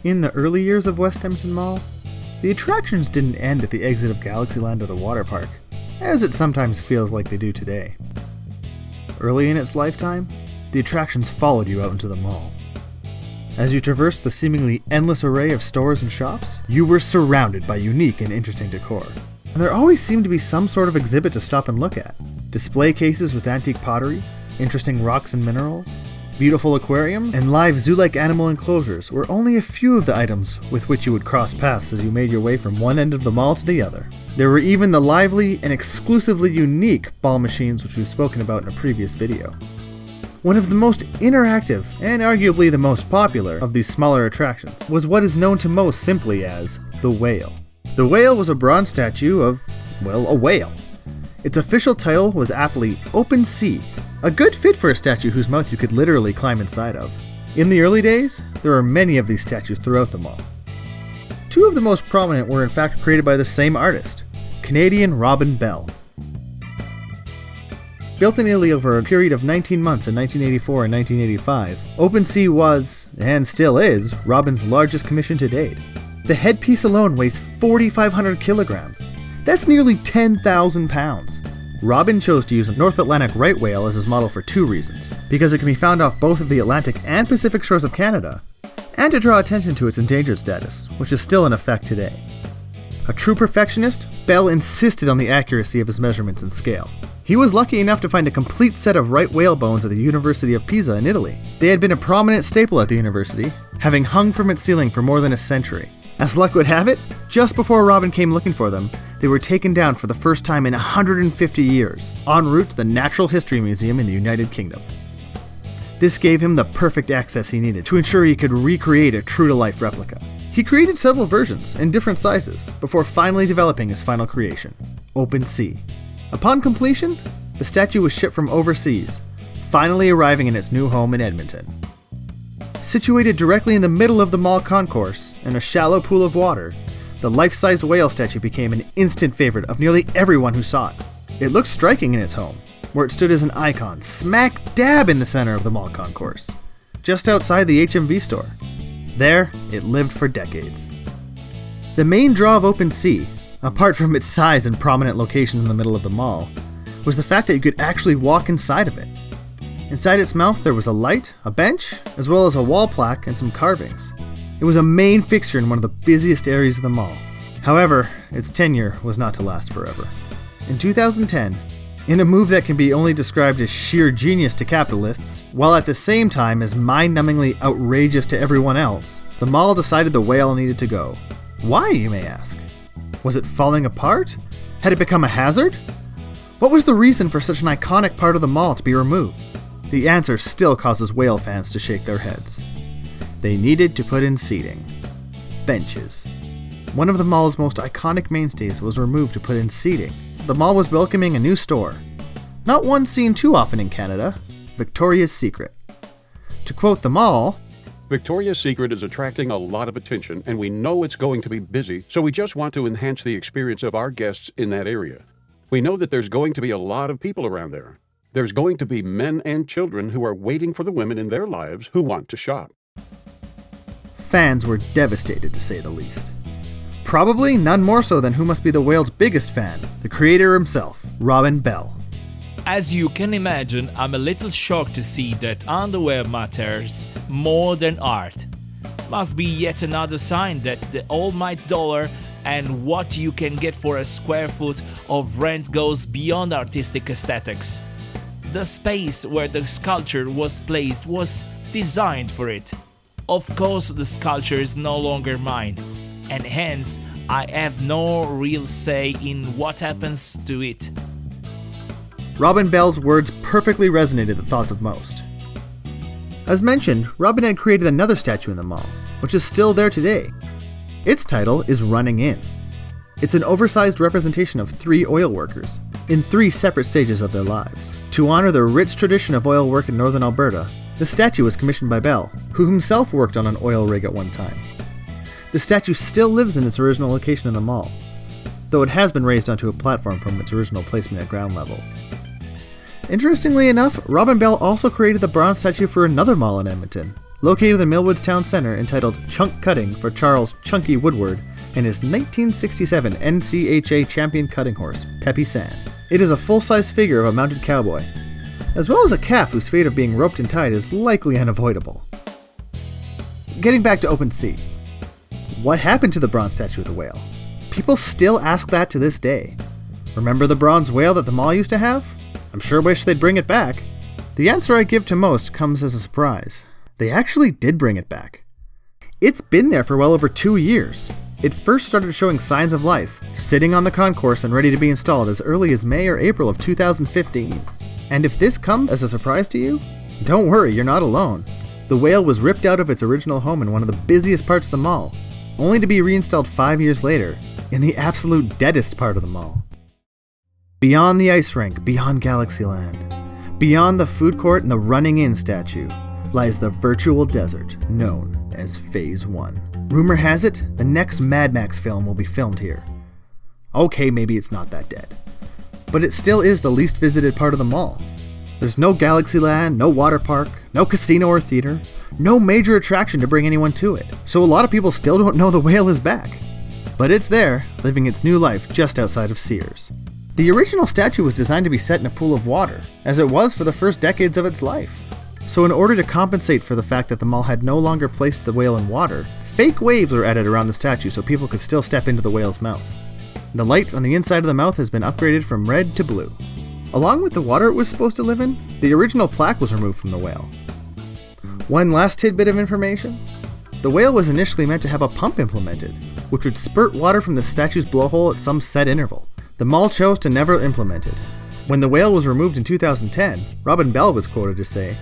In the early years of West Edmonton Mall, the attractions didn't end at the exit of Galaxyland or the water park, as it sometimes feels like they do today. Early in its lifetime, the attractions followed you out into the mall. As you traversed the seemingly endless array of stores and shops, you were surrounded by unique and interesting decor. And there always seemed to be some sort of exhibit to stop and look at. Display cases with antique pottery, interesting rocks and minerals, beautiful aquariums, and live zoo-like animal enclosures were only a few of the items with which you would cross paths as you made your way from one end of the mall to the other. There were even the lively and exclusively unique ball machines which we've spoken about in a previous video. One of the most interactive, and arguably the most popular, of these smaller attractions was what is known to most simply as the whale. The whale was a bronze statue of, well, a whale. Its official title was aptly Open Sea, a good fit for a statue whose mouth you could literally climb inside of. In the early days, there were many of these statues throughout the mall. Two of the most prominent were in fact created by the same artist, Canadian Robin Bell. Built in Italy over a period of 19 months in 1984 and 1985, Open Sea was, and still is, Robin's largest commission to date. The headpiece alone weighs 4,500 kilograms. That's nearly 10,000 pounds. Robin chose to use a North Atlantic right whale as his model for two reasons: because it can be found off both of the Atlantic and Pacific shores of Canada, and to draw attention to its endangered status, which is still in effect today. A true perfectionist, Bell insisted on the accuracy of his measurements and scale. He was lucky enough to find a complete set of right whale bones at the University of Pisa in Italy. They had been a prominent staple at the university, having hung from its ceiling for more than a century. As luck would have it, just before Robin came looking for them, they were taken down for the first time in 150 years, en route to the Natural History Museum in the United Kingdom. This gave him the perfect access he needed to ensure he could recreate a true-to-life replica. He created several versions in different sizes before finally developing his final creation, Open Sea. Upon completion, the statue was shipped from overseas, finally arriving in its new home in Edmonton. Situated directly in the middle of the mall concourse, in a shallow pool of water, the life-size whale statue became an instant favorite of nearly everyone who saw it. It looked striking in its home, where it stood as an icon, smack dab in the center of the mall concourse, just outside the HMV store. There, it lived for decades. The main draw of Open Sea, apart from its size and prominent location in the middle of the mall, was the fact that you could actually walk inside of it. Inside its mouth there was a light, a bench, as well as a wall plaque and some carvings. It was a main fixture in one of the busiest areas of the mall. However, its tenure was not to last forever. In 2010, in a move that can be only described as sheer genius to capitalists, while at the same time as mind-numbingly outrageous to everyone else, the mall decided the whale needed to go. Why, you may ask? Was it falling apart? Had it become a hazard? What was the reason for such an iconic part of the mall to be removed? The answer still causes whale fans to shake their heads. They needed to put in seating. Benches. One of the mall's most iconic mainstays was removed to put in seating. The mall was welcoming a new store. Not one seen too often in Canada, Victoria's Secret. To quote the mall, Victoria's Secret is attracting a lot of attention, and we know it's going to be busy, so we just want to enhance the experience of our guests in that area. We know that there's going to be a lot of people around there. There's going to be men and children who are waiting for the women in their lives who want to shop. Fans were devastated, to say the least. Probably none more so than who must be the whale's biggest fan, the creator himself, Robin Bell. As you can imagine, I'm a little shocked to see that underwear matters more than art. Must be yet another sign that the almighty dollar and what you can get for a square foot of rent goes beyond artistic aesthetics. The space where the sculpture was placed was designed for it. Of course, the sculpture is no longer mine, and hence I have no real say in what happens to it. Robin Bell's words perfectly resonated the thoughts of most. As mentioned, Robin had created another statue in the mall, which is still there today. Its title is Running In. It's an oversized representation of 3 oil workers, in 3 separate stages of their lives. To honor the rich tradition of oil work in northern Alberta, the statue was commissioned by Bell, who himself worked on an oil rig at one time. The statue still lives in its original location in the mall, though it has been raised onto a platform from its original placement at ground level. Interestingly enough, Robin Bell also created the bronze statue for another mall in Edmonton, located in the Millwoods Town Centre, entitled Chunk Cutting for Charles Chunky Woodward and his 1967 NCHA champion cutting horse, Peppy San. It is a full-size figure of a mounted cowboy, as well as a calf whose fate of being roped and tied is likely unavoidable. Getting back to Open Sea. What happened to the bronze statue of the whale? People still ask that to this day. Remember the bronze whale that the mall used to have? I'm sure wish they'd bring it back. The answer I give to most comes as a surprise. They actually did bring it back. It's been there for well over 2 years. It first started showing signs of life, sitting on the concourse and ready to be installed as early as May or April of 2015. And if this comes as a surprise to you, don't worry, you're not alone. The whale was ripped out of its original home in one of the busiest parts of the mall, only to be reinstalled 5 years later in the absolute deadest part of the mall. Beyond the ice rink, beyond Galaxyland, beyond the food court and the running in statue, lies the virtual desert known as Phase 1. Rumor has it, the next Mad Max film will be filmed here. Okay, maybe it's not that dead, but it still is the least visited part of the mall. There's no Galaxyland, no water park, no casino or theater, no major attraction to bring anyone to it, so a lot of people still don't know the whale is back. But it's there, living its new life just outside of Sears. The original statue was designed to be set in a pool of water, as it was for the first decades of its life. So in order to compensate for the fact that the mall had no longer placed the whale in water, fake waves were added around the statue so people could still step into the whale's mouth. The light on the inside of the mouth has been upgraded from red to blue. Along with the water it was supposed to live in, the original plaque was removed from the whale. One last tidbit of information. The whale was initially meant to have a pump implemented, which would spurt water from the statue's blowhole at some set interval. The mall chose to never implement it. When the whale was removed in 2010, Robin Bell was quoted to say,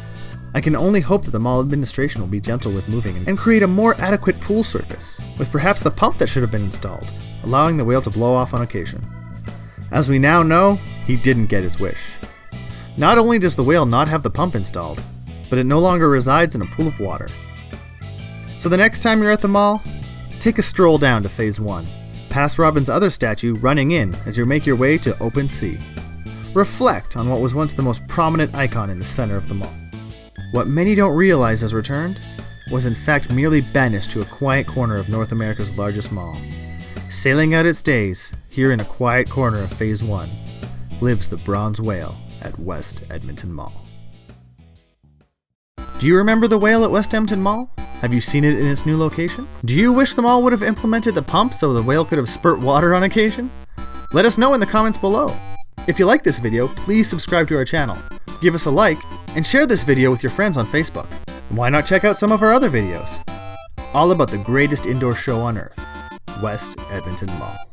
"I can only hope that the mall administration will be gentle with moving and create a more adequate pool surface, with perhaps the pump that should have been installed, allowing the whale to blow off on occasion." As we now know, he didn't get his wish. Not only does the whale not have the pump installed, but it no longer resides in a pool of water. So the next time you're at the mall, take a stroll down to Phase 1, past Robin's other statue running in as you make your way to Open Sea. Reflect on what was once the most prominent icon in the center of the mall. What many don't realize has returned was in fact merely banished to a quiet corner of North America's largest mall. Sailing out its days, here in a quiet corner of Phase 1, lives the bronze whale at West Edmonton Mall. Do you remember the whale at West Edmonton Mall? Have you seen it in its new location? Do you wish the mall would have implemented the pump so the whale could have spurt water on occasion? Let us know in the comments below. If you like this video, please subscribe to our channel, give us a like, and share this video with your friends on Facebook. And why not check out some of our other videos? All about the greatest indoor show on earth, West Edmonton Mall.